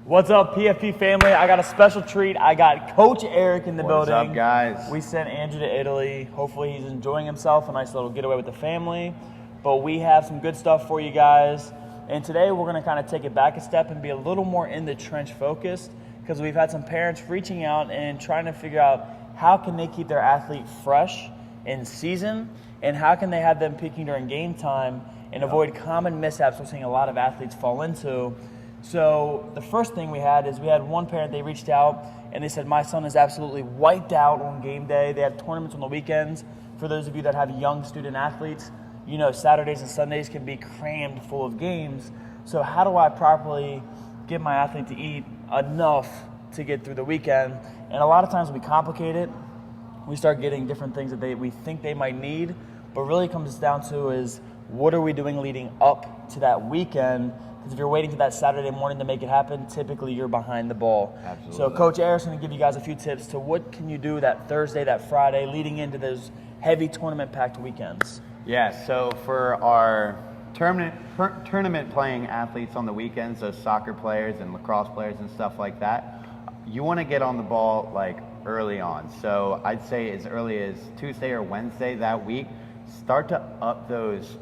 What's up, PFP family? I got a special treat. I got Coach Eric in the building. What's up, guys? We sent Andrew to Italy. Hopefully he's enjoying himself, a nice little getaway with the family. But we have some good stuff for you guys. And today we're going to kind of take it back a step and be a little more in the trench focused, because we've had some parents reaching out and trying to figure out how can they keep their athlete fresh in season, and how can they have them peaking during game time and avoid common mishaps we're seeing a lot of athletes fall into. So the first thing we had one parent, they reached out and they said, my son is absolutely wiped out on game day. They have tournaments on the weekends. For those of you that have young student athletes, you know Saturdays and Sundays can be crammed full of games. So how do I properly get my athlete to eat enough to get through the weekend? And a lot of times we complicate it. We start getting different things that we think they might need, but really comes down to is what are we doing leading up to that weekend? Because if you're waiting for that Saturday morning to make it happen, typically you're behind the ball. Absolutely. So Coach Eric's going to give you guys a few tips to what can you do that Thursday, that Friday, leading into those heavy tournament-packed weekends. Yeah, so for our tournament playing athletes on the weekends, those soccer players and lacrosse players and stuff like that, you want to get on the ball like early on. So I'd say as early as Tuesday or Wednesday that week, start to up those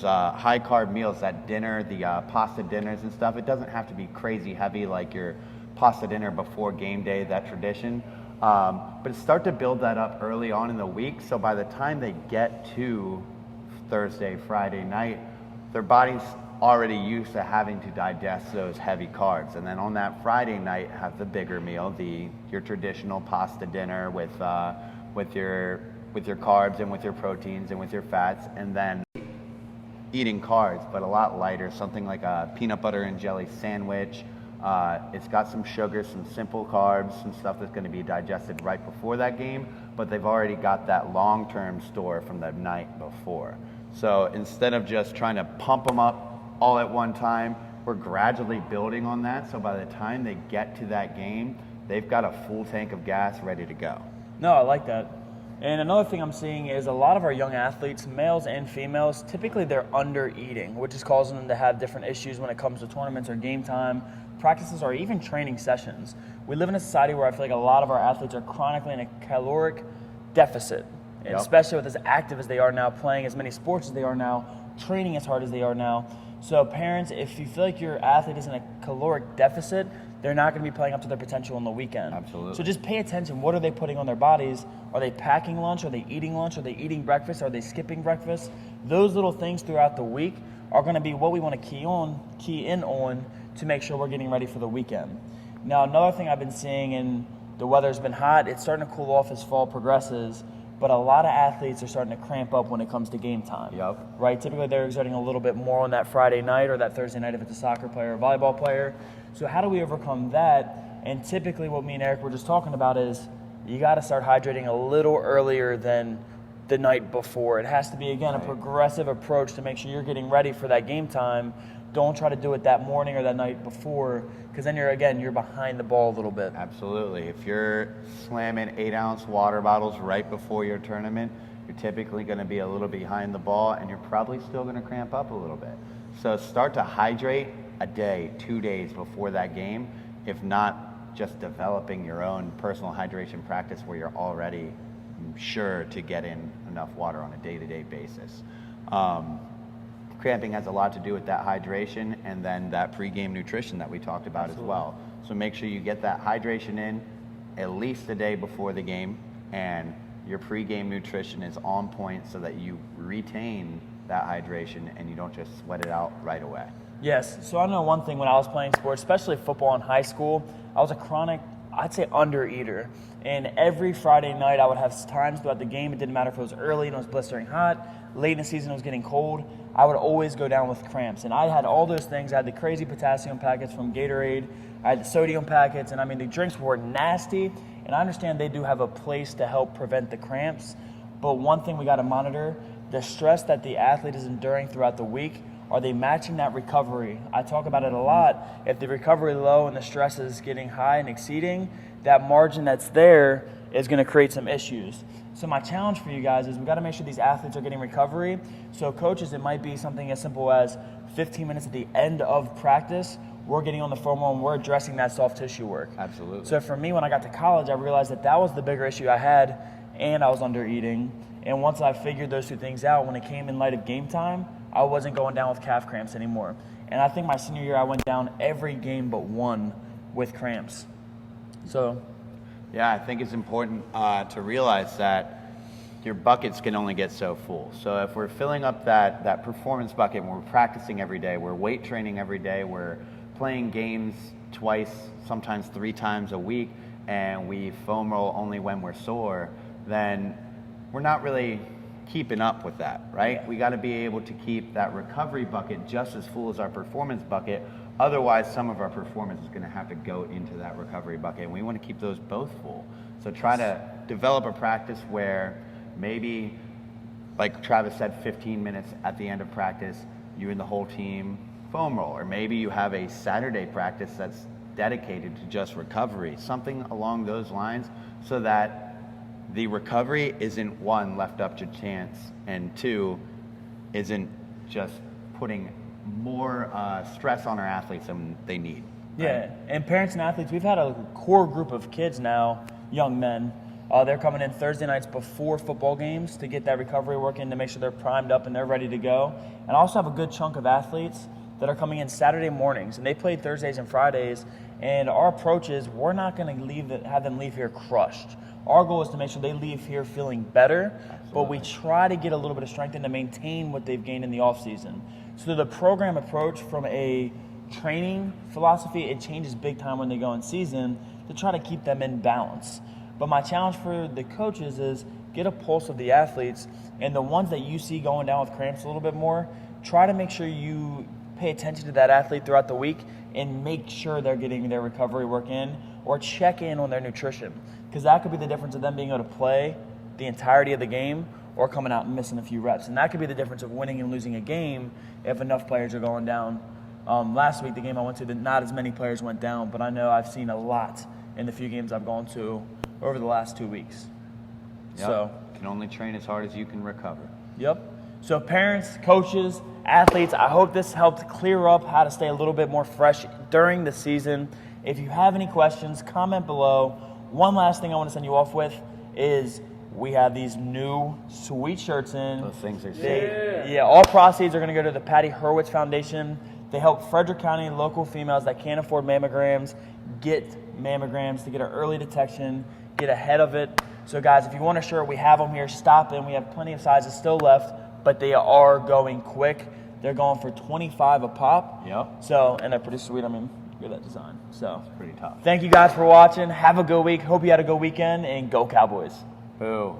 high carb meals, that dinner, the pasta dinners and stuff. It doesn't have to be crazy heavy like your pasta dinner before game day, that tradition. But start to build that up early on in the week, so by the time they get to Thursday, Friday night, their body's already used to having to digest those heavy carbs. And then on that Friday night, have the bigger meal, your traditional pasta dinner with your carbs and with your proteins and with your fats, and then eating carbs, but a lot lighter, something like a peanut butter and jelly sandwich. It's got some sugar, some simple carbs, some stuff that's going to be digested right before that game, but they've already got that long-term store from the night before. So instead of just trying to pump them up all at one time, we're gradually building on that, so by the time they get to that game, they've got a full tank of gas ready to go. No, I like that. And another thing I'm seeing is a lot of our young athletes, males and females, typically they're under eating, which is causing them to have different issues when it comes to tournaments or game time, practices, or even training sessions. We live in a society where I feel like a lot of our athletes are chronically in a caloric deficit, and especially with as active as they are now, playing as many sports as they are now, training as hard as they are now. So parents, if you feel like your athlete is in a caloric deficit, they're not going to be playing up to their potential on the weekend. Absolutely. So just pay attention. What are they putting on their bodies? Are they packing lunch? Are they eating lunch? Are they eating breakfast? Are they skipping breakfast? Those little things throughout the week are going to be what we want to key in on to make sure we're getting ready for the weekend. Now, another thing I've been seeing, and the weather's been hot, it's starting to cool off as fall progresses, but a lot of athletes are starting to cramp up when it comes to game time. Yep. Right? Typically they're exerting a little bit more on that Friday night or that Thursday night if it's a soccer player or volleyball player. So how do we overcome that? And typically what me and Eric were just talking about is you got to start hydrating a little earlier than the night before. It has to be, again, a progressive approach to make sure you're getting ready for that game time. Don't try to do it that morning or that night before, because then you're behind the ball a little bit. Absolutely. If you're slamming 8-ounce water bottles right before your tournament, you're typically going to be a little behind the ball, and you're probably still going to cramp up a little bit. So start to hydrate a day, 2 days before that game, if not just developing your own personal hydration practice where you're already sure to get in enough water on a day-to-day basis. Cramping has a lot to do with that hydration and then that pregame nutrition that we talked about as well. So make sure you get that hydration in at least the day before the game, and your pregame nutrition is on point so that you retain that hydration and you don't just sweat it out right away. Yes. So I know one thing when I was playing sports, especially football in high school, I was a chronic, I'd say, under-eater. And every Friday night I would have times throughout the game, it didn't matter if it was early and it was blistering hot, late in the season it was getting cold, I would always go down with cramps. And I had all those things. I had the crazy potassium packets from Gatorade, I had the sodium packets, and I mean the drinks were nasty. And I understand they do have a place to help prevent the cramps, but one thing we got to monitor, the stress that the athlete is enduring throughout the week. Are they matching that recovery? I talk about it a lot. If the recovery low and the stress is getting high and exceeding, that margin that's there is going to create some issues. So my challenge for you guys is we've got to make sure these athletes are getting recovery. So coaches, it might be something as simple as 15 minutes at the end of practice we're getting on the foam roll and we're addressing that soft tissue work. Absolutely. So for me, when I got to college, I realized that was the bigger issue I had, and I was under eating. And once I figured those two things out, when it came in light of game time, I wasn't going down with calf cramps anymore. And I think my senior year, I went down every game but one with cramps. So, yeah, I think it's important to realize that your buckets can only get so full. So if we're filling up that performance bucket and we're practicing every day, we're weight training every day, we're playing games twice, sometimes 3 times a week, and we foam roll only when we're sore, then we're not really keeping up with that, right? We got to be able to keep that recovery bucket just as full as our performance bucket. Otherwise, some of our performance is going to have to go into that recovery bucket, and we want to keep those both full. So try to develop a practice where maybe, like Travis said, 15 minutes at the end of practice, you and the whole team foam roll. Or maybe you have a Saturday practice that's dedicated to just recovery, something along those lines, so that the recovery isn't, 1, left up to chance, and 2, isn't just putting more stress on our athletes than they need. Right? Yeah, and parents and athletes, we've had a core group of kids now, young men. They're coming in Thursday nights before football games to get that recovery work in, to make sure they're primed up and they're ready to go. And I also have a good chunk of athletes that are coming in Saturday mornings, and they play Thursdays and Fridays. And our approach is we're not going to have them leave here crushed. Our goal is to make sure they leave here feeling better, but we try to get a little bit of strength in to maintain what they've gained in the off season. So the program approach from a training philosophy, it changes big time when they go in season to try to keep them in balance. But my challenge for the coaches is get a pulse of the athletes, and the ones that you see going down with cramps a little bit more, try to make sure you pay attention to that athlete throughout the week and make sure they're getting their recovery work in, or check in on their nutrition. Because that could be the difference of them being able to play the entirety of the game or coming out and missing a few reps. And that could be the difference of winning and losing a game if enough players are going down. Last week, the game I went to, not as many players went down, but I know I've seen a lot in the few games I've gone to over the last 2 weeks. Yep. So, you can only train as hard as you can recover. Yep. So parents, coaches, athletes, I hope this helped clear up how to stay a little bit more fresh during the season. If you have any questions, comment below. One last thing I want to send you off with is we have these new sweet shirts in. Those things are sick. Yeah, all proceeds are going to go to the Patty Hurwitz Foundation. They help Frederick County local females that can't afford mammograms get mammograms to get an early detection, get ahead of it. So guys, if you want a shirt, we have them here. Stop in. We have plenty of sizes still left, but they are going quick. They're going for $25 a pop. Yep. So, and they're pretty sweet. I mean, look at that design. So, It's pretty tough. thank you guys for watching. Have a good week. Hope you had a good weekend, and go Cowboys. Boo.